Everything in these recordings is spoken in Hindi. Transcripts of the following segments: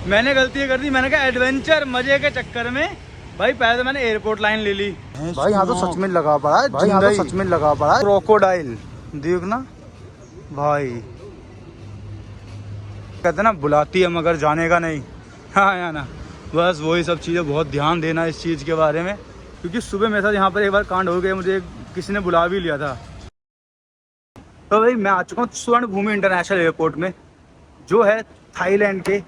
मैंने गलती कर दी, मैंने कहा एडवेंचर मजे के चक्कर में भाई पहले तो मैंने एयरपोर्ट लाइन ले ली। भाई यहाँ तो सच में लगा पड़ा है, भाई यहाँ तो सच में लगा पड़ा है क्रोकोडाइल, देखना भाई। कहते ना बुलाती है मगर जाने का नहीं। हाँ या ना, बस वही सब चीज़ें, बहुत ध्यान देना इस चीज़ के बारे में, क्योंकि सुबह मेरे साथ यहाँ पर एक बार कांड हो गया, मुझे किसी ने बुला भी लिया था। तो भाई मैं आ चुका हूँ स्वर्ण भूमि इंटरनेशनल एयरपोर्ट में, जो है थाईलैंड के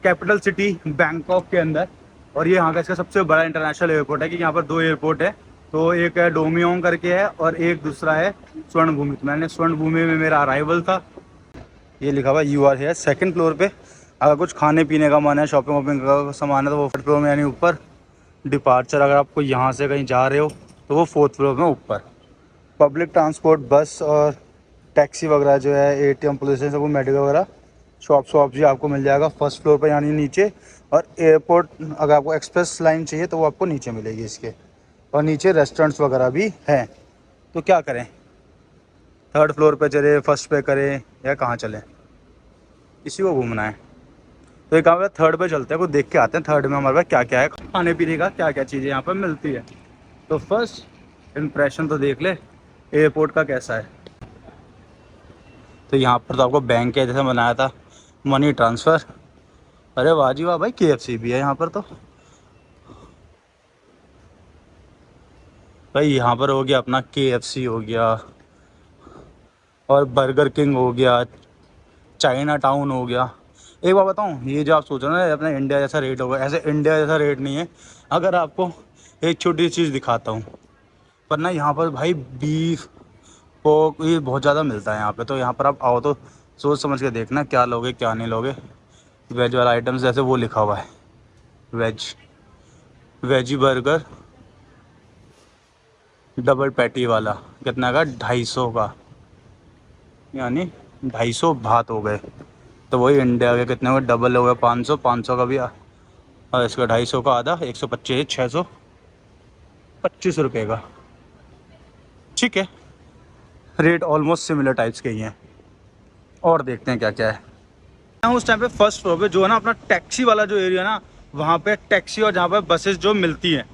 कैपिटल सिटी बैंकॉक के अंदर। और ये यहाँ का इसका सबसे बड़ा इंटरनेशनल एयरपोर्ट है, कि यहाँ पर 2 एयरपोर्ट है। तो एक है डोमियोंग करके है और एक दूसरा है स्वर्ण भूमि। तो मैंने स्वर्ण भूमि में मेरा अराइवल था। ये लिखा हुआ you are here, 2nd floor पे। अगर कुछ खाने पीने का मन है, शॉपिंग वॉपिंग का सामान है, तो वो 4th फ्लोर में यानी ऊपर। डिपार्चर अगर आपको यहाँ से कहीं जा रहे हो तो वो 4th फ्लोर में ऊपर। पब्लिक ट्रांसपोर्ट, बस और टैक्सी वगैरह जो है, ATM, पुलिस स्टेशन, सब मेडिकल वगैरह, शॉप भी आपको मिल जाएगा 1st फ्लोर पर यानी नीचे। और एयरपोर्ट अगर आपको एक्सप्रेस लाइन चाहिए तो वो आपको नीचे मिलेगी इसके। और नीचे रेस्टोरेंट्स वगैरह भी हैं। तो क्या करें, 3rd फ्लोर पे चले, 1st पे करें, या कहाँ चलें, इसी को घूमना है। तो एक काम है 3rd पे चलते हैं, कुछ देख के आते हैं 3rd में हमारे पास क्या क्या है, खाने पीने का क्या क्या चीज़ें यहाँ पर मिलती है। तो फर्स्ट इम्प्रेशन तो देख ले एयरपोर्ट का कैसा है। तो यहाँ पर तो आपको बैंक के जैसा बनाया था, मनी ट्रांसफ़र। अरे वाह जी वाह भाई, KFC भी है यहाँ पर। तो भाई यहाँ पर हो गया अपना KFC हो गया, और बर्गर किंग हो गया, चाइना टाउन हो गया। एक बात बताऊँ, ये जो आप सोच रहे हो ना अपना इंडिया जैसा रेट होगा, ऐसे इंडिया जैसा रेट नहीं है। अगर आपको एक छोटी सी चीज़ दिखाता हूँ, पर ना यहाँ पर भाई बीफ, पोर्क, ये बहुत ज़्यादा मिलता है यहाँ पे। तो यहाँ पर आप आओ तो सोच समझ के देखना क्या लोगे क्या नहीं लोगे। वेज वाला आइटम्स जैसे वो लिखा हुआ है, वेजी बर्गर डबल पैटी वाला, कितना का, 250 का, यानी 250 भात हो गए। तो वही इंडिया के कितने हो गए, डबल हो गया 500, 500 का भी और इसका 250 का आधा, 125, 625 रुपये का। ठीक है, रेट ऑलमोस्ट सिमिलर टाइप्स के ही हैं। और देखते हैं क्या क्या है। उस टाइम पे 1st फ्लोर पे जो है ना अपना टैक्सी वाला जो एरिया ना, वहाँ पे टैक्सी और जहाँ पर बसेस जो मिलती हैं,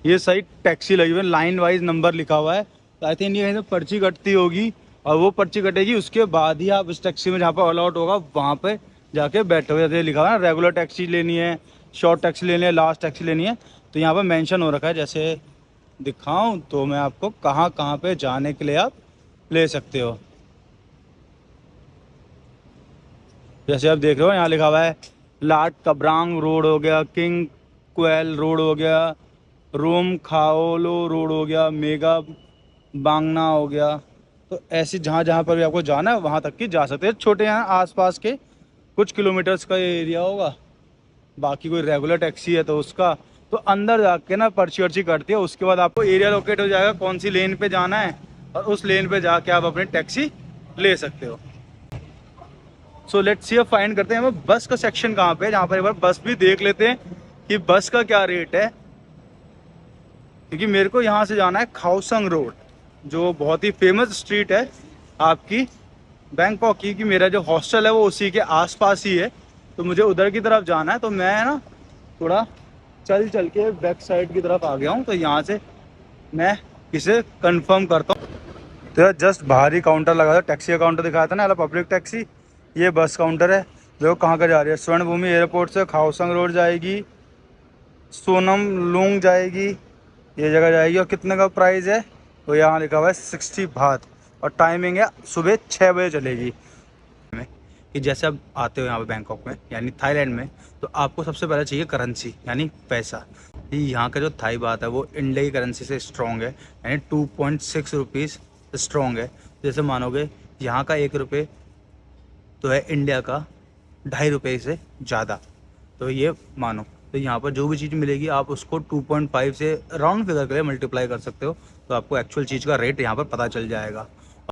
ये सही टैक्सी लगी हुई है, लाइन वाइज नंबर लिखा हुआ है। तो आई थिंक ये कहीं से पर्ची कटती होगी, और वो पर्ची कटेगी उसके बाद ही आप इस टैक्सी में जहाँ पर ऑल आउट होगा वहाँ पे जाके बैठोगे। जैसे लिखा हुआ है ना, रेगुलर टैक्सी लेनी है, शॉर्ट टैक्सी लेनी है, लास्ट टैक्सी लेनी है। तो यहाँ पर मेंशन हो रखा है, जैसे दिखाऊँ तो मैं आपको कहाँ कहाँ पे जाने के लिए आप ले सकते हो। जैसे आप देख रहे हो यहाँ लिखा हुआ है लाट कब्रांग रोड हो गया, किंग क्वेल रोड हो गया, रोम खाओलो रोड हो गया, मेगा बांगना हो गया। तो ऐसे जहाँ जहाँ पर भी आपको जाना है वहाँ तक की जा सकते हैं। छोटे यहाँ आसपास के कुछ किलोमीटर्स का एरिया होगा। बाकी कोई रेगुलर टैक्सी है तो उसका तो अंदर जाके ना पर्ची वर्ची कटती है, उसके बाद आपको एरिया लोकेट हो जाएगा कौन सी लेन पे जाना है, और उस लेन पे जाके आप अपनी टैक्सी ले सकते हो। सो लेट्स सी, फाइंड करते हैं हमें बस का सेक्शन कहाँ पे है, जहाँ पर एक बार बस भी देख लेते हैं कि बस का क्या रेट है। क्योंकि मेरे को यहाँ से जाना है खाओसंग रोड, जो बहुत ही फेमस स्ट्रीट है आपकी बैंकॉक की, कि मेरा जो हॉस्टल है वो उसी के आसपास ही है। तो मुझे उधर की तरफ जाना है, तो मैं ना थोड़ा चल के बैक साइड की तरफ आ गया हूँ। तो यहाँ से मैं इसे कंफर्म करता हूँ। तो यार जस्ट बाहर ही काउंटर लगा था, टैक्सी का काउंटर दिखाया था ना, पब्लिक टैक्सी। ये बस काउंटर है। देखो कहाँ का जा रही है, स्वर्ण भूमि एयरपोर्ट से खाओसंग रोड जाएगी, सोनम लुंग जाएगी, ये जगह जाएगी। और कितने का प्राइस है, तो यहाँ लिखा हुआ है 60 भात, और टाइमिंग है सुबह 6 बजे चलेगी। कि जैसे आप आते हो यहाँ पे बैंकॉक में यानी थाईलैंड में, तो आपको सबसे पहले चाहिए करेंसी यानी पैसा। यहाँ का जो थाई बात है वो इंडिया की करेंसी से स्ट्रॉन्ग है, यानी 2.6 रुपीज़ स्ट्रॉन्ग है। जैसे मानोगे यहाँ का 1 रुपये तो है इंडिया का 2.5 रुपये से ज़्यादा। तो ये मानो, तो यहाँ पर जो भी चीज़ मिलेगी आप उसको 2.5 से राउंड फिगर के लिए मल्टीप्लाई कर सकते हो, तो आपको एक्चुअल चीज़ का रेट यहाँ पर पता चल जाएगा।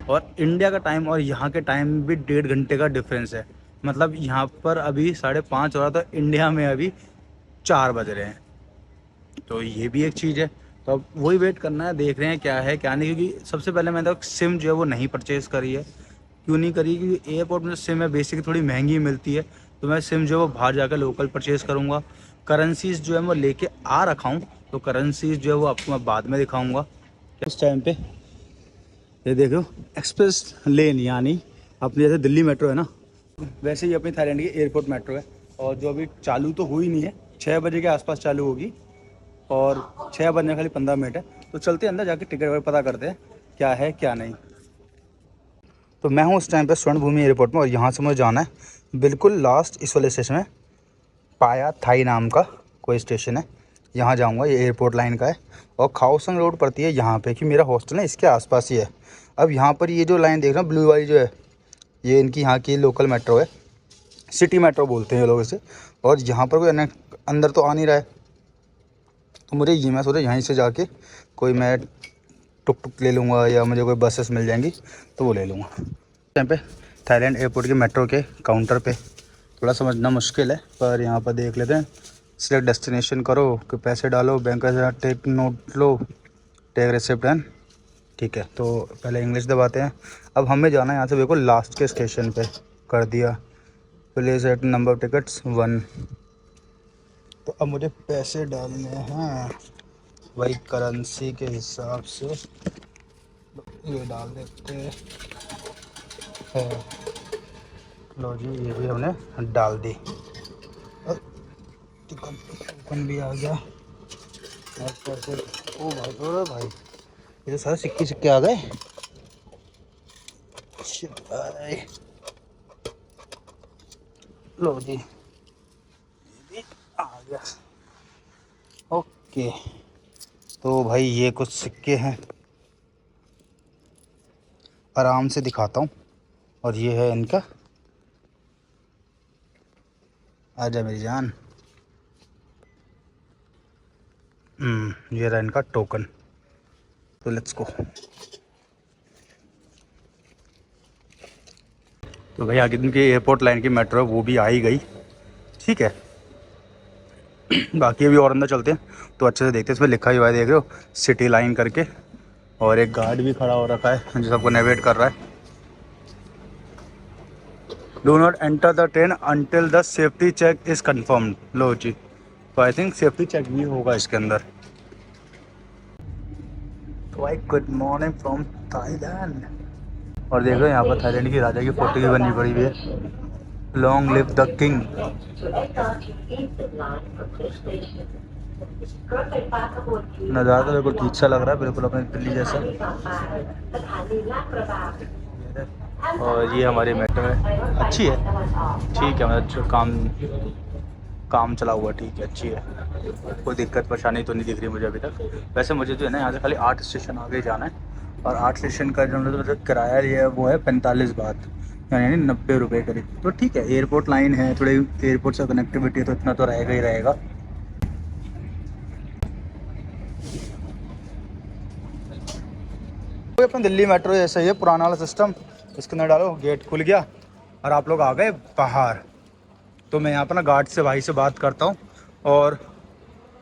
और इंडिया का टाइम और यहाँ के टाइम भी 1.5 घंटे का डिफरेंस है। मतलब यहाँ पर अभी 5:30 हो रहा, तो इंडिया में अभी 4 बज रहे हैं। तो ये भी एक चीज़ है। तो अब वही वेट करना है, देख रहे हैं क्या है क्या नहीं। क्योंकि सबसे पहले मैंने तो सिम जो है वो नहीं परचेज़ करी है। क्यों नहीं करी, क्योंकि एयरपोर्ट में जो सिम है बेसिक थोड़ी महंगी मिलती है। तो मैं सिम जो है वो बाहर जाकर लोकल परचेज़ करूँगा। करेंसीज़ जो है मैं लेके आ रखा हूँ, तो करेंसीज़ जो है वो आपको मैं बाद में दिखाऊँगा। उस टाइम पे ये देखो एक्सप्रेस लेन, यानी अपनी जैसे दिल्ली मेट्रो है ना, वैसे ही अपनी थाईलैंड की एयरपोर्ट मेट्रो है। और जो अभी चालू तो हुई नहीं है, 6 बजे के आसपास चालू होगी और 6 बजने खाली 15 मिनट है। तो चलते अंदर जाके टिकट वगैरह पता करते हैं क्या है क्या नहीं। तो मैं हूँ उस टाइम पे स्वर्ण भूमि एयरपोर्ट में, और यहाँ से मुझे जाना है बिल्कुल लास्ट इस वाले स्टेशन में, पाया थाई नाम का कोई स्टेशन है, यहाँ जाऊँगा। ये एयरपोर्ट लाइन का है और खाओसंग रोड पड़ती है यहाँ पे, कि मेरा हॉस्टल है इसके आसपास ही है। अब यहाँ पर ये जो लाइन देख रहे हो ब्लू वाली जो है, ये इनकी यहाँ की लोकल मेट्रो है, सिटी मेट्रो बोलते हैं ये लोग इसे। और यहाँ पर कोई अंदर तो आ नहीं रहा है, तो मुझे ये मैं सोचा यहीं से जाके कोई मैं टुक टुक ले लूँगा, या मुझे कोई बसेस मिल जाएंगी तो वो ले लूँगा। टाइम पे थाईलैंड एयरपोर्ट के मेट्रो के काउंटर पे थोड़ा समझना मुश्किल है, पर यहाँ पर देख लेते हैं। सिलेक्ट डेस्टिनेशन करो कि पैसे डालो, बैंक का टेक नोट लो, टेक रिसिप्ट एंड, ठीक है। तो पहले इंग्लिश दबाते हैं। अब हमें जाना है यहाँ से बिल्कुल लास्ट के स्टेशन पे, कर दिया। Place at number of tickets 1। तो अब मुझे पैसे डालने हैं वही करेंसी के हिसाब से, ये डाल देते हैं। लो जी, ये भी हमने डाल दी, टिकट भी आ गया। और पैसे, ओ भाई ये तो सारे सिक्के आ गए। लो जी, ये भी आ गया। ओके, तो भाई ये कुछ सिक्के हैं, आराम से दिखाता हूँ। और ये है इनका, आजा मेरी जान। ये रहा इनका टोकन। तो लेट्स गो। तो भाई आगे दिन की एयरपोर्ट लाइन की मेट्रो वो भी आ ही गई, ठीक है। बाकी अभी और अंदर चलते हैं तो अच्छे से देखते हैं। इसमें लिखा ही हुआ है, देख रहे हो, सिटी लाइन करके। और एक गार्ड भी खड़ा हो रखा है जो सबको नेविगेट कर रहा है। Do not enter the train until the safety check is confirmed. लो जी, तो आई थिंक सेफ्टी चेक भी होगा इसके अंदर। तो भाई गुड मॉर्निंग फ्रॉम थाईलैंड। और देखो यहाँ पर थाईलैंड की राजा की फोटो भी बनी पड़ी हुई है, लॉन्ग लिव द किंग। नज़ारा तो बिल्कुल ठीक सा लग रहा है, बिल्कुल अपने दिल्ली जैसा। और ये हमारी मेट्रो है, अच्छी है, ठीक है, मतलब काम चला हुआ, ठीक है, अच्छी है। कोई दिक्कत परेशानी तो नहीं दिख रही मुझे अभी तक। वैसे मुझे जो है ना यहाँ से खाली 8 स्टेशन आगे जाना है, और 8 स्टेशन का जो मतलब किराया लिया है वो है 45 बात, यानी 90 रुपये करीब। तो ठीक है, एयरपोर्ट लाइन है, थोड़ी एयरपोर्ट से कनेक्टिविटी है, तो इतना तो रहेगा ही रहेगा। अपनी दिल्ली मेट्रो जैसा ही है, पुराना वाला सिस्टम। इसके अंदर डालो, गेट खुल गया और आप लोग आ गए बाहर। तो मैं यहाँ पर ना गार्ड से, भाई से बात करता हूँ और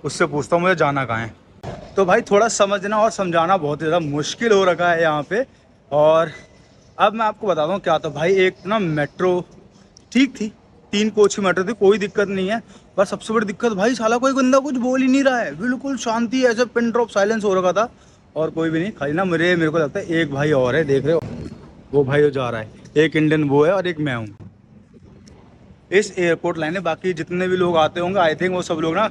उससे पूछता हूँ मुझे जाना कहाँ है। तो भाई थोड़ा समझना और समझाना बहुत ज़्यादा मुश्किल हो रखा है यहाँ पे। और अब मैं आपको बताता हूँ क्या। तो भाई एक ना मेट्रो ठीक थी, 3 कोच की मेट्रो थी, कोई दिक्कत नहीं है। बस सबसे बड़ी दिक्कत भाई, साला कोई बंदा कुछ बोल ही नहीं रहा है, बिल्कुल शांति, ऐसे पिन ड्रॉप साइलेंस हो रखा था। और कोई भी नहीं, खाली ना मेरे को लगता है एक भाई और है, देख रहे हो वो भाई जो जा रहा है, एक इंडियन वो है और एक मैं हूँ इस एयरपोर्ट लाइन में। बाकी जितने भी लोग आते होंगे आई थिंक वो सब लोग ना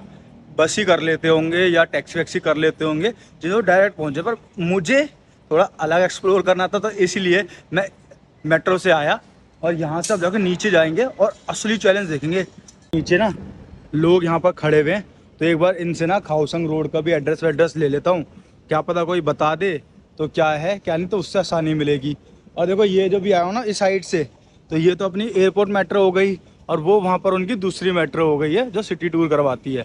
बस ही कर लेते होंगे या टैक्सी वैक्सी कर लेते होंगे, जिसको डायरेक्ट पहुँचे। पर मुझे थोड़ा अलग एक्सप्लोर करना था, तो इसीलिए मैं मेट्रो से आया। और यहाँ से अब जाकर नीचे जाएंगे और असली चैलेंज देखेंगे। नीचे ना लोग यहाँ पर खड़े हुए हैं, तो एक बार इनसे ना खाओसंग रोड का भी एड्रेस ले लेता हूँ, क्या पता कोई बता दे तो क्या है क्या नहीं, तो उससे आसानी मिलेगी। और देखो ये जो भी आया हो ना इस साइड से, तो ये तो अपनी एयरपोर्ट मेट्रो हो गई, और वो वहाँ पर उनकी दूसरी मेट्रो हो गई है जो सिटी टूर करवाती है।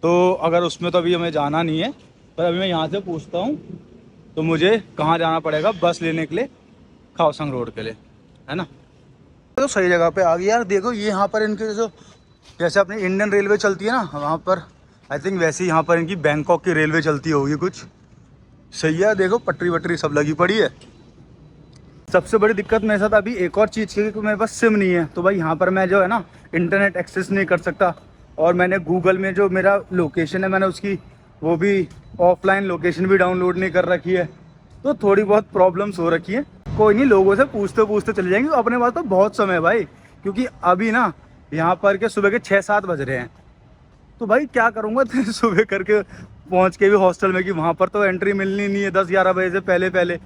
तो अगर उसमें तो अभी हमें जाना नहीं है, पर अभी मैं यहाँ से पूछता हूँ तो मुझे कहाँ जाना पड़ेगा बस लेने के लिए, खाओसंग रोड के लिए, है ना। तो सही जगह पे आ गई यार। देखो ये यहाँ पर इनके जो, जैसे अपनी इंडियन रेलवे चलती है ना वहाँ पर, आई थिंक वैसे ही यहाँ पर इनकी बैंकॉक की रेलवे चलती होगी कुछ। सही है, देखो पटरी वटरी सब लगी पड़ी है। सबसे बड़ी दिक्कत मेरे साथ अभी एक और चीज़ की है कि मेरे पास सिम नहीं है, तो भाई यहाँ पर मैं जो है ना इंटरनेट एक्सेस नहीं कर सकता। और मैंने गूगल में जो मेरा लोकेशन है मैंने उसकी वो भी ऑफलाइन लोकेशन भी डाउनलोड नहीं कर रखी है, तो थोड़ी बहुत प्रॉब्लम्स हो रखी है। कोई नहीं, लोगों से पूछते पूछते चले जाएंगे। अपने पास तो बहुत समय है भाई, क्योंकि अभी ना यहाँ पर के सुबह के 6-7 बज रहे हैं। तो भाई क्या करूँगा सुबह करके पहुँच के भी हॉस्टल में, कि वहाँ पर तो एंट्री मिलनी नहीं है 10-11 बजे से पहले पहले।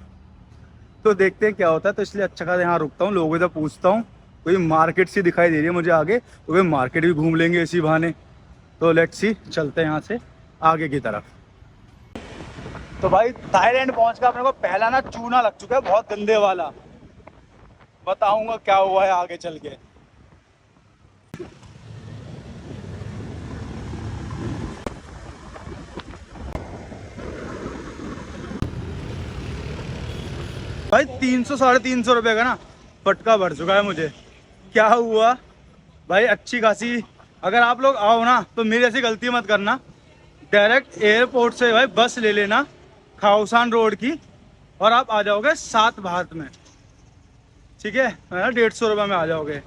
तो देखते हैं क्या होता है। तो इसलिए अच्छा खासा यहाँ रुकता हूँ, लोगों से पूछता हूँ। कोई मार्केट सी दिखाई दे रही है मुझे आगे, तो वे मार्केट भी घूम लेंगे इसी बहाने। तो लेट्स सी, चलते हैं यहाँ से आगे की तरफ। तो भाई थाईलैंड पहुँच कर अपने को पहला ना चूना लग चुका है, बहुत गंदे वाला। बताऊंगा क्या हुआ है आगे चल के। भाई 300-350 रुपये का ना फटका भर चुका है मुझे। क्या हुआ भाई, अच्छी खासी अगर आप लोग आओ ना तो मेरी ऐसी गलती मत करना। डायरेक्ट एयरपोर्ट से भाई बस ले लेना खाओसान रोड की, और आप आ जाओगे 7 भारत में, ठीक है ना, 150 रुपये में आ जाओगे।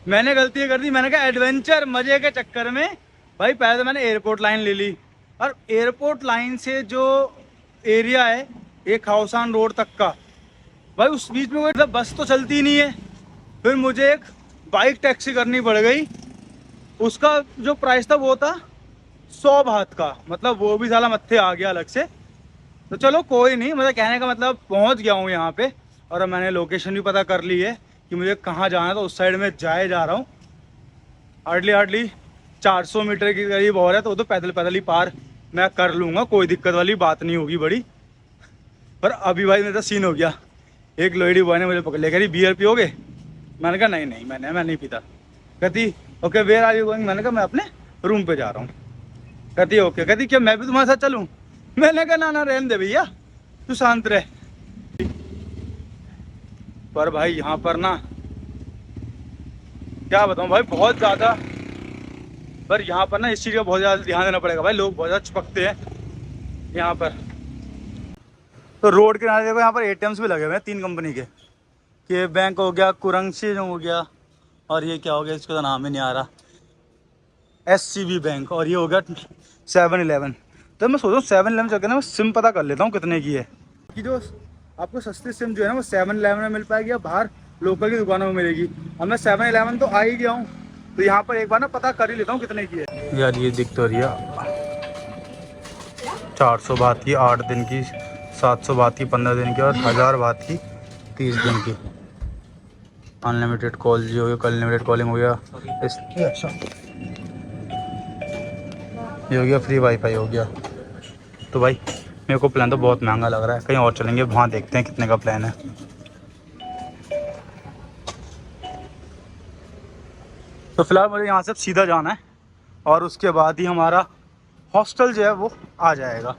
मैंने गलती कर दी, मैंने कहा एडवेंचर मजे के चक्कर में भाई पहले तो मैंने एयरपोर्ट लाइन ले ली, और एयरपोर्ट लाइन से जो एरिया है ये खाओसान रोड तक का, भाई उस बीच में कोई बस तो चलती नहीं है। फिर मुझे एक बाइक टैक्सी करनी पड़ गई, उसका जो प्राइस था वो था 100 बात का, मतलब वो भी साला मत्थे आ गया अलग से। तो चलो कोई नहीं, मतलब कहने का मतलब पहुंच गया हूँ यहाँ पे, और मैंने लोकेशन भी पता कर ली है कि मुझे कहाँ जाना है। तो उस साइड में जा रहा हूँ। हार्डली 400 मीटर के करीब और है, तो वो तो पैदल पैदल ही पार मैं कर लूँगा, कोई दिक्कत वाली बात नहीं होगी बड़ी। पर अभी भाई मेरा सीन हो गया, एक लोहड़ी बॉय ने मुझे पकड़ लिया, कह रही बियर पियोगे? मैंने कहा नहीं मैं नहीं पीता। कहती okay where are you going? मैंने कहा मैं अपने रूम पे जा रहा हूँ। कहती ओके। कहती क्या मैं भी तुम्हारे साथ चलूँ? मैंने कहा ना रहने दे भैया, तू शांत रह। पर भाई यहाँ पर ना क्या बताऊँ भाई, बहुत ज़्यादा, पर यहाँ पर ना इस चीज़ का बहुत ज़्यादा ध्यान देना पड़ेगा भाई, लोग बहुत ज़्यादा चिपकते हैं यहाँ पर। तो रोड के किनारे देखो यहाँ पर एटीएम्स भी लगे हुए हैं 3 कंपनी के, कि बैंक हो गया, कुरंगसी हो गया, और ये क्या हो गया इसका तो नाम ही नहीं आ रहा, SCB बैंक, और ये हो गया 7-11। तो मैं सोच रहा हूँ 7-11 चल के ना मैं सिम पता कर लेता हूँ कितने की है, कि जो आपको सस्ती सिम जो है ना वो 7-11 में मिल पाएगी या बाहर लोकल की दुकानों में मिलेगी। अब मैं 7-11 तो आ ही गया हूँ, तो यहाँ पर एक बार ना पता कर ही लेता हूँ कितने की है। यार ये दिख तो रही है 400 बात की 8 दिन की, 700 बात की 15 दिन की, और 1000 बात की 30 दिन की। अनलिमिटेड कॉल जी हो गया, अनलिमिटेड कॉलिंग हो गया, अच्छा ये हो गया, फ्री वाईफाई हो गया। तो भाई मेरे को प्लान तो बहुत महंगा लग रहा है, कहीं और चलेंगे, वहाँ देखते हैं कितने का प्लान है। तो फिलहाल मुझे यहाँ से सीधा जाना है, और उसके बाद ही हमारा हॉस्टल जो है वो आ जाएगा।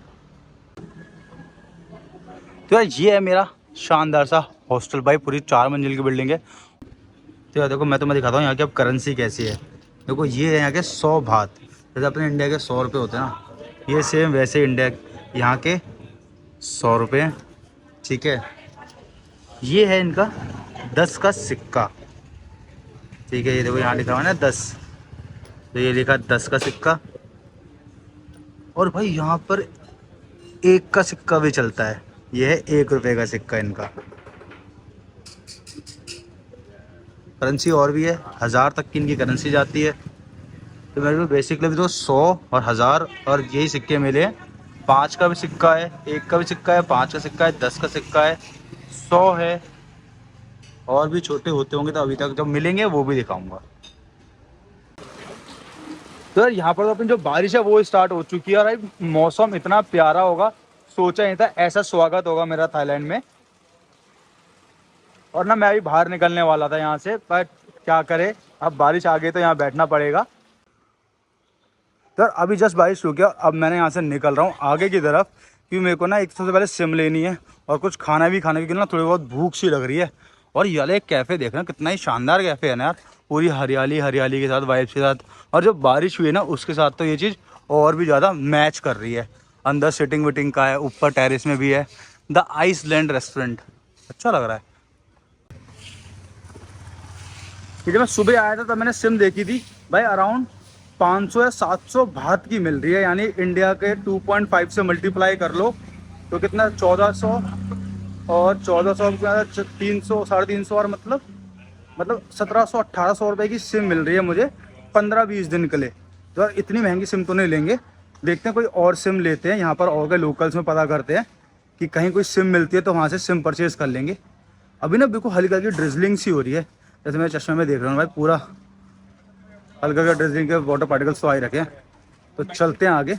तो यार ये है मेरा शानदार सा हॉस्टल भाई, पूरी 4 मंजिल की बिल्डिंग है। तो यार देखो मैं तुम्हें दिखाता हूँ यहाँ की अब करेंसी कैसी है। देखो ये है यहाँ के 100 बात, जैसे अपने इंडिया के 100 रुपये होते हैं ना, ये सेम वैसे इंडिया यहाँ के 100 रुपये, ठीक है। ये है इनका 10 का सिक्का, ठीक है। ये देखो यहाँ लिखा हुआ है ना 10, तो ये लिखा 10 का सिक्का। और भाई यहाँ पर 1 का सिक्का भी चलता है, ये है 1 रुपये का सिक्का इनका। करेंसी और भी है, 1000 तक की इनकी करेंसी जाती है। तो मेरे को बेसिकली भी तो 100 और 1000 और यही सिक्के मिले हैं। 5 का भी सिक्का है, 1 का भी सिक्का है, 5 का सिक्का है, 10 का सिक्का है, 100 है, और भी छोटे होते होंगे तो अभी तक जब मिलेंगे वो भी दिखाऊंगा। तो यार यहाँ पर तो अपनी जो बारिश है वो स्टार्ट हो चुकी है, और भाई मौसम इतना प्यारा होगा, सोचा नहीं था ऐसा स्वागत होगा मेरा थाईलैंड में। और ना मैं अभी बाहर निकलने वाला था यहाँ से, पर क्या करे, अब बारिश आ गई तो यहाँ बैठना पड़ेगा। तो अभी जस्ट बारिश रुक गया, अब मैंने यहाँ से निकल रहा हूँ आगे की तरफ, क्योंकि मेरे को ना एक सबसे पहले सिम लेनी है और कुछ खाना भी खाने की ना थोड़ी बहुत भूख सी लग रही है। और ये वाला एक कैफ़े देख रहे हैं, कितना ही शानदार कैफ़े है ना यार, पूरी हरियाली हरियाली के साथ, वाइब्स के साथ। और जब बारिश हुई ना उसके साथ तो ये चीज़ और भी ज़्यादा मैच कर रही है। अंदर सिटिंग विटिंग का है, ऊपर टेरेस में भी है, द आइसलैंड रेस्टोरेंट, अच्छा लग रहा है। कि जब मैं सुबह आया था तब मैंने सिम देखी थी भाई, अराउंड 500 या 700 भात की मिल रही है, यानी इंडिया के 2.5 से मल्टीप्लाई कर लो तो कितना 1400, और 1400 के 300 350 और मतलब 1700 1800 रुपये की सिम मिल रही है मुझे 15-20 दिन के लिए। तो यार इतनी महंगी सिम तो नहीं लेंगे, देखते हैं कोई और सिम लेते हैं यहाँ पर, और के लोकल्स में पता करते हैं कि कहीं कोई सिम मिलती है तो वहाँ से सिम परचेज़ कर लेंगे। अभी ना बिल्कुल हल्की हल्की ड्रिजलिंग सी हो रही है, जैसे मैं चश्मे में देख रहा हूँ भाई, पूरा हल्का हल्का ड्रिजलिंग के वाटर पार्टिकल्स तो आ ही रखे हैं। तो चलते हैं आगे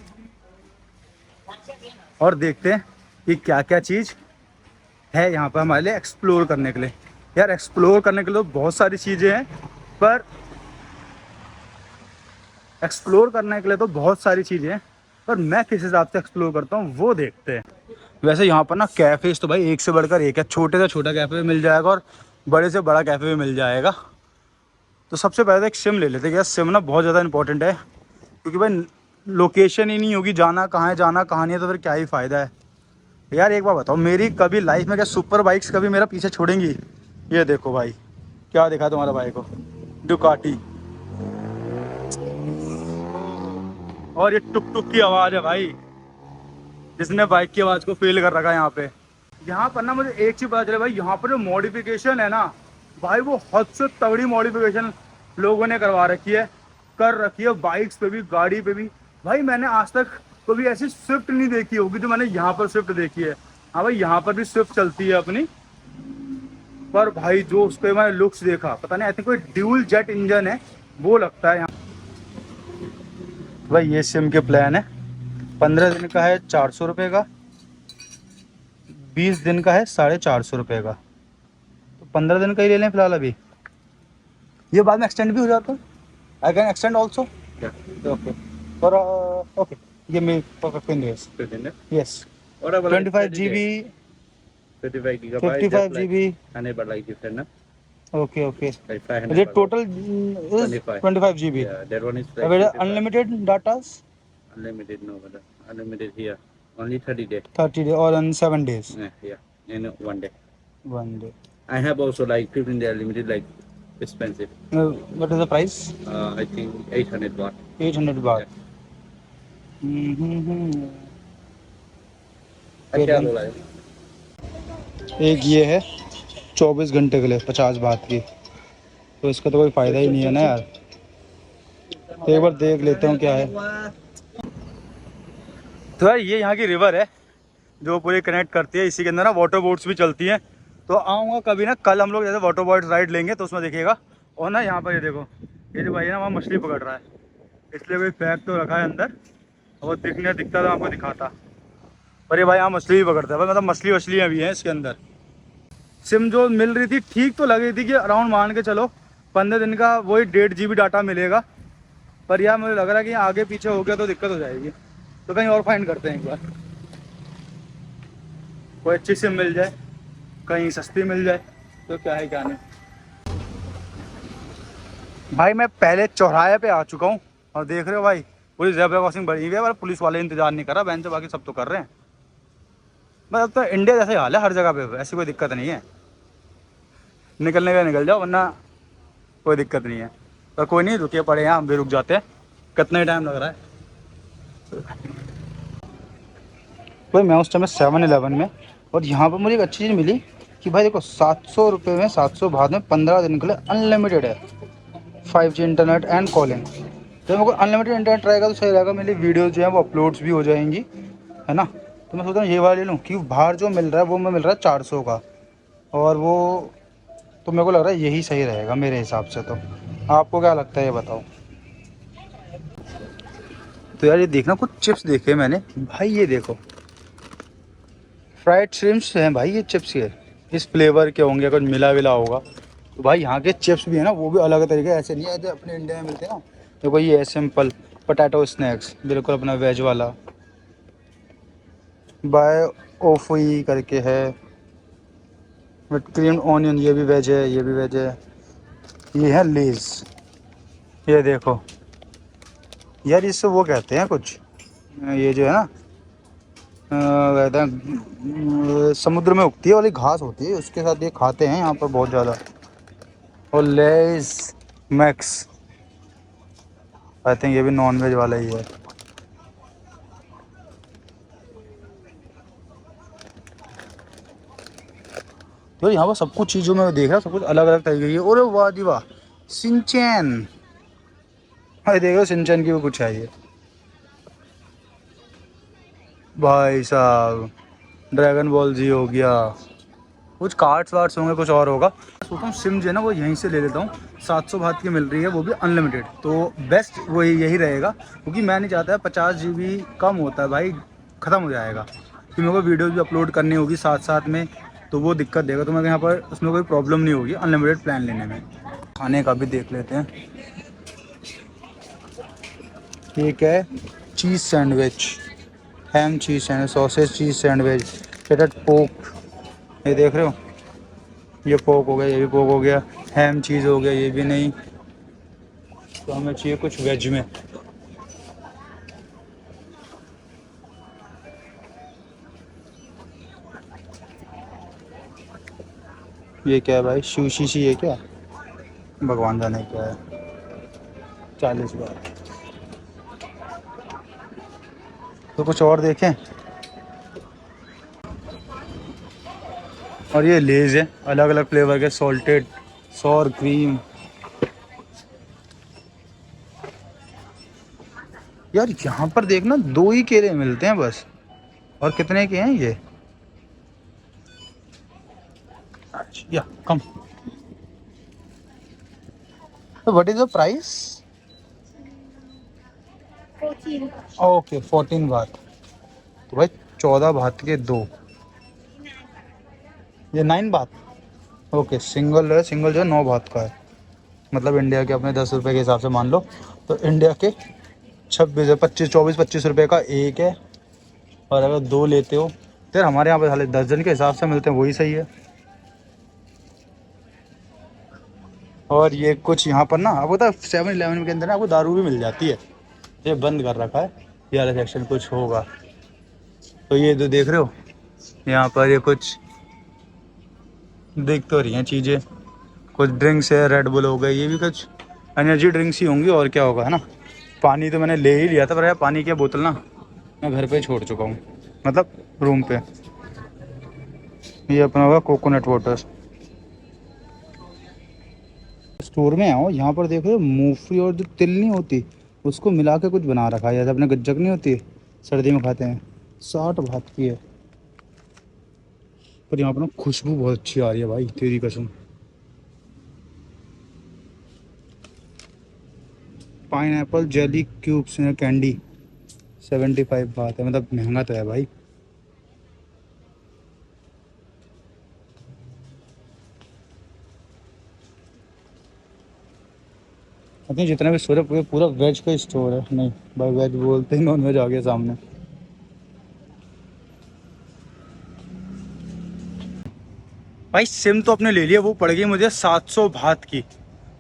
और देखते हैं कि क्या क्या चीज़ है यहाँ पर हमारे लिए एक्सप्लोर करने के लिए। यार एक्सप्लोर करने के लिए बहुत सारी चीज़ें हैं, पर एक्सप्लोर करने के लिए तो बहुत सारी चीज़ें हैं, पर मैं किस हिसाब से एक्सप्लोर करता हूँ वो देखते हैं। वैसे यहाँ पर ना कैफ़ेज़ तो भाई एक से बढ़कर एक है, छोटे से छोटा कैफ़े भी मिल जाएगा और बड़े से बड़ा कैफ़े भी मिल जाएगा। तो सबसे पहले तो एक सिम ले लेते हैं, सिम ना बहुत ज़्यादा इंपॉर्टेंट है, क्योंकि भाई लोकेशन ही नहीं होगी, जाना कहाँ है जाना कहाँ नहीं है, तो फिर क्या ही फ़ायदा है। यार एक बार बताओ, मेरी कभी लाइफ में क्या सुपर बाइक्स कभी मेरा पीछे छोड़ेंगी? ये देखो भाई, क्या दिखा तुम्हारा भाई को, डुकाटी, और ये टुक टुक की आवाज़ है भाई, जिसने बाइक की आवाज़ को फील कर रखा है यहाँ पे। यहाँ पर ना मुझे एक चीज़ पता चले भाई, यहाँ पर जो मॉडिफिकेशन है ना भाई, वो हद से तगड़ी मॉडिफिकेशन लोगों ने करवा रखी है, कर रखी है, बाइक्स पे भी गाड़ी पे भी। भाई मैंने आज तक कभी ऐसी स्विफ्ट नहीं देखी होगी जो मैंने यहाँ पर स्विफ्ट देखी है। हाँ भाई यहाँ पर भी स्विफ्ट चलती है अपनी, पर भाई जो उस पर मैंने लुक्स देखा, पता नहीं आई थिंक कोई ड्यूल जेट इंजन है वो लगता है यहाँ। भाई ये सिम के प्लान है, 15 दिन का है 400 रुपये का, 20 दिन का है 450 रुपये का। तो 15 दिन का ही ले लें फिलहाल अभी, ये बाद में एक्सटेंड भी हो जाता है। I can extend also, okay for okay, give me for 15 days, yes, 25 GB, 55 gigabyte, 55 GB, enable like different, na? okay, okay. Like 500. Is it total is 25 GB? Yeah, that one is like Available unlimited datas? unlimited, no, but unlimited here. Only 30 days. 30 days or on 7 days? Yeah, in 1 day. 1 day. I have also like 15 day unlimited, like expensive. What is the price? I think 800 baht. 800 baht. Yeah. Okay, क्या बोला है? एक ये है 24 घंटे के लिए 50 बात की, तो इसका तो कोई फ़ायदा ही नहीं है ना यार। तो एक बार देख लेता हूँ क्या है। तो यार ये यहाँ की रिवर है जो पूरी कनेक्ट करती है, इसी के अंदर ना वाटर बोट्स भी चलती हैं। तो आऊँगा कभी ना, कल हम लोग जैसे वाटर बोट राइड लेंगे तो उसमें देखिएगा। और ना यहाँ पर ये देखो, ये जो भाई है ना वहाँ मछली पकड़ रहा है, इसलिए कोई पैक तो रखा है अंदर, और दिखता तो आपको दिखाता। पर ये भाई यहाँ मछली भी पकड़ता है भाई, मतलब मछलियाँ भी हैं इसके अंदर। सिम जो मिल रही थी ठीक तो लग रही थी कि अराउंड मान के चलो 15 दिन का वही 1.5 GB डाटा मिलेगा, पर यार मुझे लग रहा है कि आगे पीछे हो गया तो दिक्कत हो जाएगी। तो कहीं और फाइंड करते हैं एक बार, कोई अच्छी सिम मिल जाए, कहीं सस्ती मिल जाए तो क्या है क्या नहीं। भाई मैं पहले चौराहे पे आ चुका हूँ और देख रहे हो भाई पूरी ज़ेब्रा क्रॉसिंग बनी हुई है, पर पुलिस वाले इंतजार नहीं कर रहा बहन से, बाकी सब तो कर रहे हैं। मतलब तो इंडिया जैसे हाल है हर जगह पे, ऐसी कोई दिक्कत नहीं है, निकलने का निकल जाओ वरना कोई दिक्कत नहीं है। पर कोई नहीं, रुके पड़े हैं, हम भी रुक जाते हैं, कितना ही टाइम लग रहा है। भाई मैं उस टाइम 7-Eleven में, और यहाँ पर मुझे एक अच्छी चीज़ मिली कि भाई देखो 700 रुपये में 700 बात में 15 दिन के लिए अनलिमिटेड है 5G इंटरनेट एंड कॉलिंग। तो मेरे को अनलिमिटेड इंटरनेट रहेगा तो सही रहेगा, मेरी वीडियोज़ जो है वो अपलोड्स भी हो जाएंगी, है ना। तो मैं सोच रहा हूँ ये वाला ले लूँ, क्योंकि बाहर जो मिल रहा है वो मैं मिल रहा है 400 का, और वो तो मेरे को लग रहा है यही सही रहेगा मेरे हिसाब से। तो आपको क्या लगता है ये बताओ। तो यार ये देखना, कुछ चिप्स देखे मैंने भाई, ये देखो फ्राइड श्रिम्प्स हैं भाई, ये चिप्स ये इस फ्लेवर के होंगे, कुछ मिला विला होगा। तो भाई यहाँ के चिप्स भी है ना वो भी अलग तरीके, ऐसे नहीं है जो अपने इंडिया में मिलते हैं ना। देखो ये है सिंपल पोटैटो स्नैक्स, बिल्कुल अपना वेज वाला, बाय ओफी करके है विथ क्रीम ऑनियन, ये भी वेज है, ये भी वेज है। ये है लेज़, ये देखो यार इससे वो कहते हैं कुछ, ये जो है ना कहते हैं समुद्र में उगती है वाली घास होती है, उसके साथ ये खाते हैं यहाँ पर बहुत ज़्यादा। और लेज़ मैक्स, आई थिंक ये भी नॉन वेज वाला ही है। तो यहाँ पर सब कुछ चीज़ों में देख रहा सब कुछ अलग अलग तरीके की है। और वाह जी वाह, सिंचैन, अरे देखो सिंचैन की भी कुछ है ये भाई साहब। ड्रैगन बॉल जी हो गया, कुछ कार्ड्स वार्ड्स होंगे, कुछ और होगा। सोचता हूँ सिम जो है ना वो यहीं से ले लेता हूँ। 700 बात की मिल रही है, वो भी अनलिमिटेड, तो बेस्ट वो यही रहेगा। क्योंकि मैं नहीं चाहता है 50 GB कम होता है भाई, ख़त्म हो जाएगा। कि मेरे को वीडियोज़ भी अपलोड करनी होगी साथ साथ में, तो वो दिक्कत देगा। तो मैं यहाँ पर उसमें कोई प्रॉब्लम नहीं होगी अनलिमिटेड प्लान लेने में। खाने का भी देख लेते हैं। एक है cheese sandwich, ham cheese sandwich, sausage cheese sandwich, potted pork, ये देख रहे हो, ये पोक हो गया, ये भी पोक हो गया। हैम चीज़ हो गया, ये भी नहीं। तो हमें चाहिए कुछ वेज में। ये क्या है भाई, सुशी सी है क्या, भगवान जाने क्या है। 40 बार। तो कुछ और देखें। और ये लेज़ है अलग अलग फ्लेवर के, सॉल्टेड, सॉर क्रीम। यार यहाँ पर देखना 2 ही केले मिलते हैं बस, और कितने के हैं ये। या कम। तो what is the price? 14. Okay 14 बात। तो भाई 14 बात के 2, ये 9 बात। ओके सिंगल है, सिंगल जो है 9 बात का है। मतलब इंडिया के अपने 10 रुपये के हिसाब से मान लो, तो इंडिया के 26 25 24 25 रुपये का एक है। और अगर 2 लेते हो तो यार हमारे यहाँ पे साले दर्जन के हिसाब से मिलते हैं, वही सही है। और ये कुछ यहाँ पर ना आपको पता है 7-Eleven के अंदर ना आपको दारू भी मिल जाती है। ये बंद कर रखा है, ये वाला सेक्शन कुछ होगा। तो ये जो देख रहे हो यहाँ पर, ये कुछ दिख तो रही हैं चीज़ें। कुछ ड्रिंक्स है, रेड बुल हो गई, ये भी कुछ एनर्जी ड्रिंक्स ही होंगी, और क्या होगा, है ना। पानी तो मैंने ले ही लिया था, पर यार पानी की बोतल ना मैं घर पे छोड़ चुका हूँ, मतलब रूम पे। ये अपना होगा कोकोनट वाटर। स्टोर में आओ, यहाँ पर देखो मूंगफली और जो तिल नहीं होती उसको मिला के कुछ बना रखा है, जैसे अपने गज्जक नहीं होती सर्दी में खाते हैं। 60 बात की है। पर यहाँ पर ना खुशबू बहुत अच्छी आ रही है भाई, तेरी कसम। पाइनएप्पल जेली क्यूब्स कैंडी 75 बात है, मतलब महंगा तो है भाई। अपने जितना भी स्टोर है पूरा पूरा वेज का स्टोर है। नहीं भाई वेज बोलते ही नॉन वेज आ गया सामने। भाई सिम तो अपने ले लिया, वो पड़ गई मुझे 700 बात की।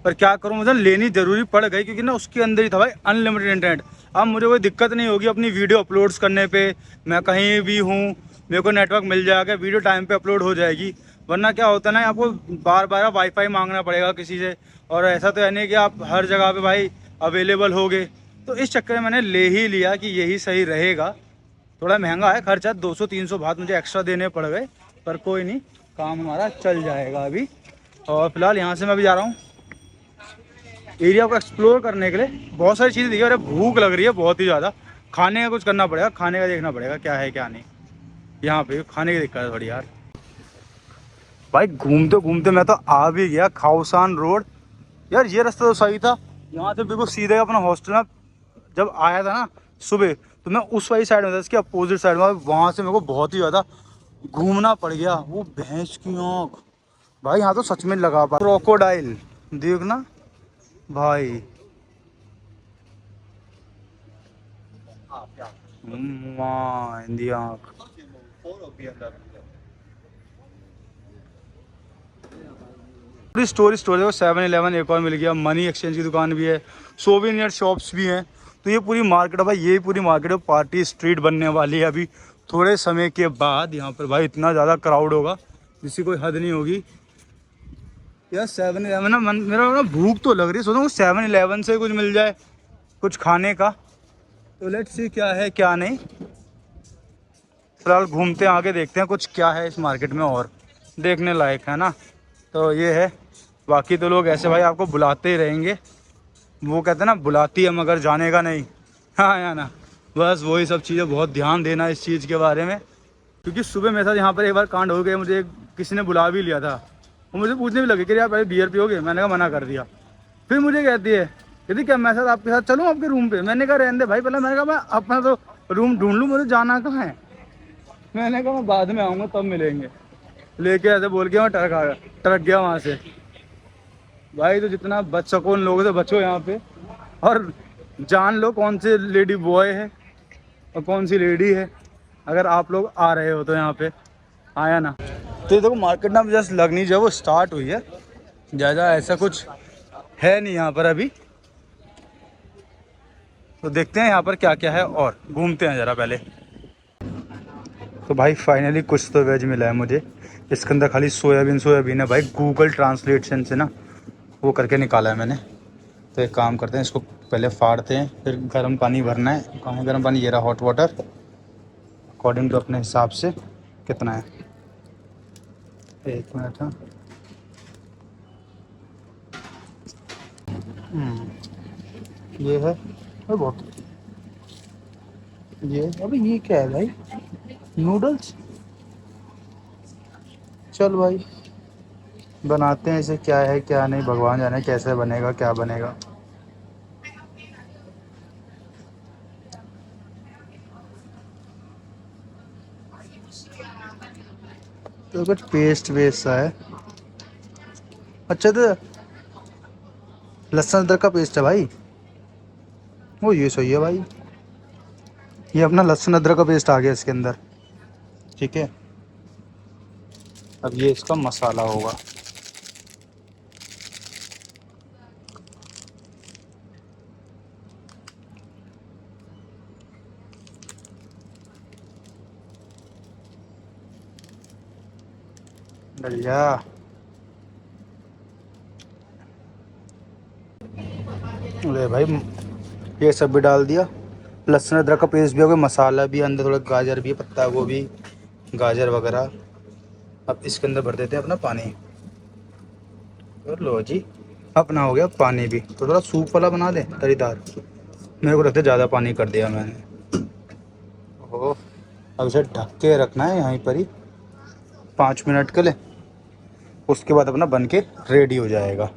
पर क्या करूं, मुझे लेनी ज़रूरी पड़ गई क्योंकि ना उसके अंदर ही था भाई अनलिमिटेड इंटरनेट। अब मुझे कोई दिक्कत नहीं होगी अपनी वीडियो अपलोड्स करने पे, मैं कहीं भी हूँ मेरे को नेटवर्क मिल जाएगा, वीडियो टाइम पे अपलोड हो जाएगी। वरना क्या होता है ना, आपको बार बार वाईफाई मांगना पड़ेगा किसी से, और ऐसा तो है नहीं कि आप हर जगह पे भाई अवेलेबल होगे। तो इस चक्कर में मैंने ले ही लिया कि यही सही रहेगा। थोड़ा महंगा है खर्चा, 200-300 बात मुझे एक्स्ट्रा देने पड़ गए, पर कोई नहीं, काम हमारा चल जाएगा अभी। और फिलहाल यहाँ से मैं भी जा रहा हूँ एरिया को एक्सप्लोर करने के लिए। बहुत सारी चीज़ें दिखी, अरे भूख लग रही है बहुत ही ज़्यादा। खाने का कुछ करना पड़ेगा, खाने का देखना पड़ेगा क्या है क्या नहीं। यहाँ पे खाने की दिक्कत है थोड़ी यार। भाई घूमते घूमते मैं तो आ भी गया खाउसान रोड। यार ये रास्ता तो सही था, यहाँ से बिल्कुल सीधे अपना हॉस्टल में जब आया था ना सुबह, तो मैं उस वाली साइड में था, इसके अपोजिट साइड में। वहाँ से मेरे को बहुत ही ज़्यादा घूमना पड़ गया। वो भैंस की आँख भाई, यहाँ तो सच में लगा पा क्रोकोडाइल देखना भाई। माँ इंदी आँख। पूरी स्टोरी देखो, 7-Eleven एक और मिल गया, मनी एक्सचेंज की दुकान भी है, सोवेनियर शॉप्स भी हैं। तो ये पूरी मार्केट है भाई, ये पूरी मार्केट है। पार्टी स्ट्रीट बनने वाली है अभी थोड़े समय के बाद। यहाँ पर भाई इतना ज़्यादा क्राउड होगा जिसकी कोई हद नहीं होगी। यार 7-11 ना मेरा ना भूख तो लग रही है, सोच रहा हूँ 7-11 से कुछ मिल जाए कुछ खाने का। तो लेट्स सी क्या है क्या नहीं। फिलहाल घूमते हैं आगे, देखते हैं कुछ क्या है इस मार्केट में और देखने लायक है ना। तो ये है, बाकी तो लोग ऐसे भाई आपको बुलाते ही रहेंगे। वो कहते हैं ना, बुलाती है मगर जाने का नहीं। हाँ या ना, बस वही सब चीज़ें, बहुत ध्यान देना इस चीज़ के बारे में। क्योंकि सुबह मेरे साथ यहाँ पर एक बार कांड हो गया, मुझे किसी ने बुला भी लिया था। वो मुझे पूछने भी लगे कि यार भाई बियर पियोगे, मैंने कहा मना कर दिया। फिर मुझे कहती है यदि क्या मैं साथ आपके साथ चलूँ आपके रूम पे, मैंने कहा रहने दे भाई, पहले मैंने कहा मैं अपना तो रूम ढूंढ लूँ, मुझे जाना कहाँ है। मैंने कहा मैं बाद में आऊँगा तब मिलेंगे। लेके ऐसे बोल के मैं टरक गया वहाँ से। भाई तो जितना बच सको उन लोगों से बचो यहाँ पे, और जान लो कौन से लेडी बॉय है और कौन सी लेडी है, अगर आप लोग आ रहे हो तो यहाँ पे। आया ना। तो ये देखो मार्केट ना जस्ट लगनी जो है वो स्टार्ट हुई है, ज़्यादा ऐसा कुछ है नहीं यहाँ पर अभी। तो देखते हैं यहाँ पर क्या क्या है और घूमते हैं ज़रा पहले। तो भाई फाइनली कुछ तो वेज मिला है मुझे। इसके अंदर खाली सोयाबीन है भाई, गूगल ट्रांसलेशन से ना वो करके निकाला है मैंने। तो एक काम करते हैं, इसको पहले फाड़ते हैं, फिर गर्म पानी भरना है। कहाँ है गर्म पानी, ये रहा हॉट वाटर, अकॉर्डिंग टू अपने हिसाब से कितना है। एक मिनट। हाँ ये है और बहुत, ये अभी ये क्या है भाई, नूडल्स। चल भाई बनाते हैं इसे, क्या है क्या नहीं भगवान जाने कैसे बनेगा क्या बनेगा। तो कुछ पेस्ट वेस्ट सा है। अच्छा तो लहसुन अदरक का पेस्ट है भाई। वो ये सही है भाई, ये अपना लहसुन अदरक का पेस्ट आ गया इसके अंदर। ठीक है, अब ये इसका मसाला होगा। बढ़िया। ले भाई ये सब भी डाल दिया, लहसुन अदरक का पेस्ट भी हो गया, मसाला भी अंदर, थोड़ा गाजर भी, पत्ता गोभी, गाजर वगैरह। अब इसके अंदर भर देते हैं अपना पानी। और लो जी, अपना हो गया पानी भी। तो थोड़ा सूप वाला बना दे तरीदार, मेरे को लगता है ज़्यादा पानी कर दिया मैंने। ओह, अब इसे ढक के रखना है यहीं पर ही 5 मिनट के लिए, उसके बाद अपना बन के रेडी हो जाएगा।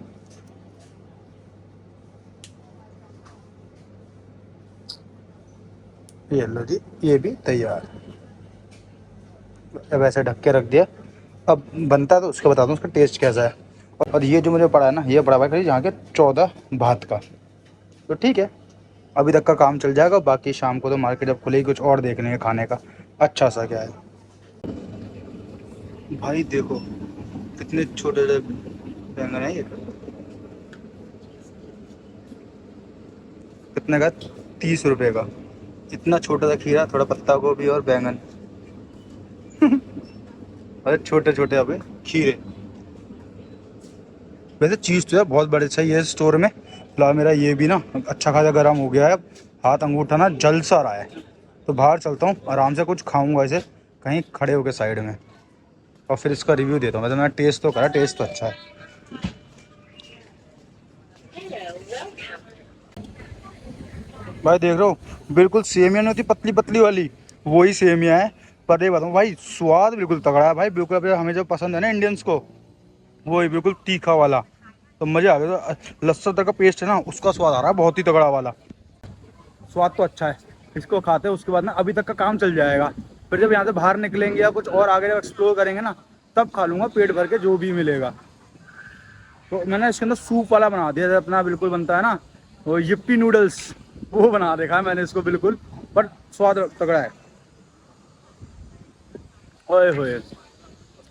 ये लो जी, ये भी तैयार। अब ऐसे ढक के रख दिया। अब बनता है तो उसका बताता हूँ उसका टेस्ट कैसा है। और ये जो मुझे पड़ा है ना, ये पड़ा हुआ है यहाँ के 14 भात का। तो ठीक है, अभी तक का काम चल जाएगा। बाकी शाम को तो मार्केट जब खुलेगी कुछ और देखने का खाने का अच्छा सा क्या है। भाई देखो कितने छोटे छोटे बैंगन है ये, कितने का, 30 रुपये का। इतना छोटा सा खीरा, थोड़ा पत्ता गोभी और बैंगन। अरे छोटे छोटे अबे खीरे। वैसे चीज़ तो यार बहुत बड़े चाहिए है स्टोर में। फिलहाल मेरा ये भी ना अच्छा खासा गर्म हो गया है, हाथ अंगूठा ना जल सा रहा है। तो बाहर चलता हूँ, आराम से कुछ खाऊंगा इसे कहीं खड़े होकर साइड में, और फिर इसका रिव्यू देता हूँ। वैसे मैंने टेस्ट तो करा, टेस्ट तो अच्छा है। भाई देख रहे हो, बिल्कुल सेमिया नहीं होती पतली पतली वाली, वही सेमिया है। पर ये बताऊँ भाई, स्वाद बिल्कुल तगड़ा है भाई, बिल्कुल अब हमें जो पसंद है ना इंडियंस को, वही बिल्कुल तीखा वाला। तो मज़े आ गया। तो लहसुन अदरक का पेस्ट है ना, उसका स्वाद आ रहा है बहुत ही तगड़ा वाला। स्वाद तो अच्छा है। इसको खाते हैं उसके बाद ना अभी तक का काम चल जाएगा। फिर जब यहाँ से बाहर निकलेंगे या कुछ और आगे जब एक्सप्लोर करेंगे ना, तब खा लूँगा पेट भर के जो भी मिलेगा। तो मैंने इसके अंदर सूप वाला बना दिया था अपना, बिल्कुल बनता है ना वो यिप्पी नूडल्स, वो बना देखा है मैंने इसको बिल्कुल। पर स्वाद तगड़ा है। ओए होए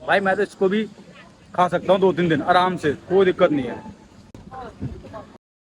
भाई, मैं तो इसको भी खा सकता हूँ 2-3 दिन आराम से, कोई दिक्कत नहीं है।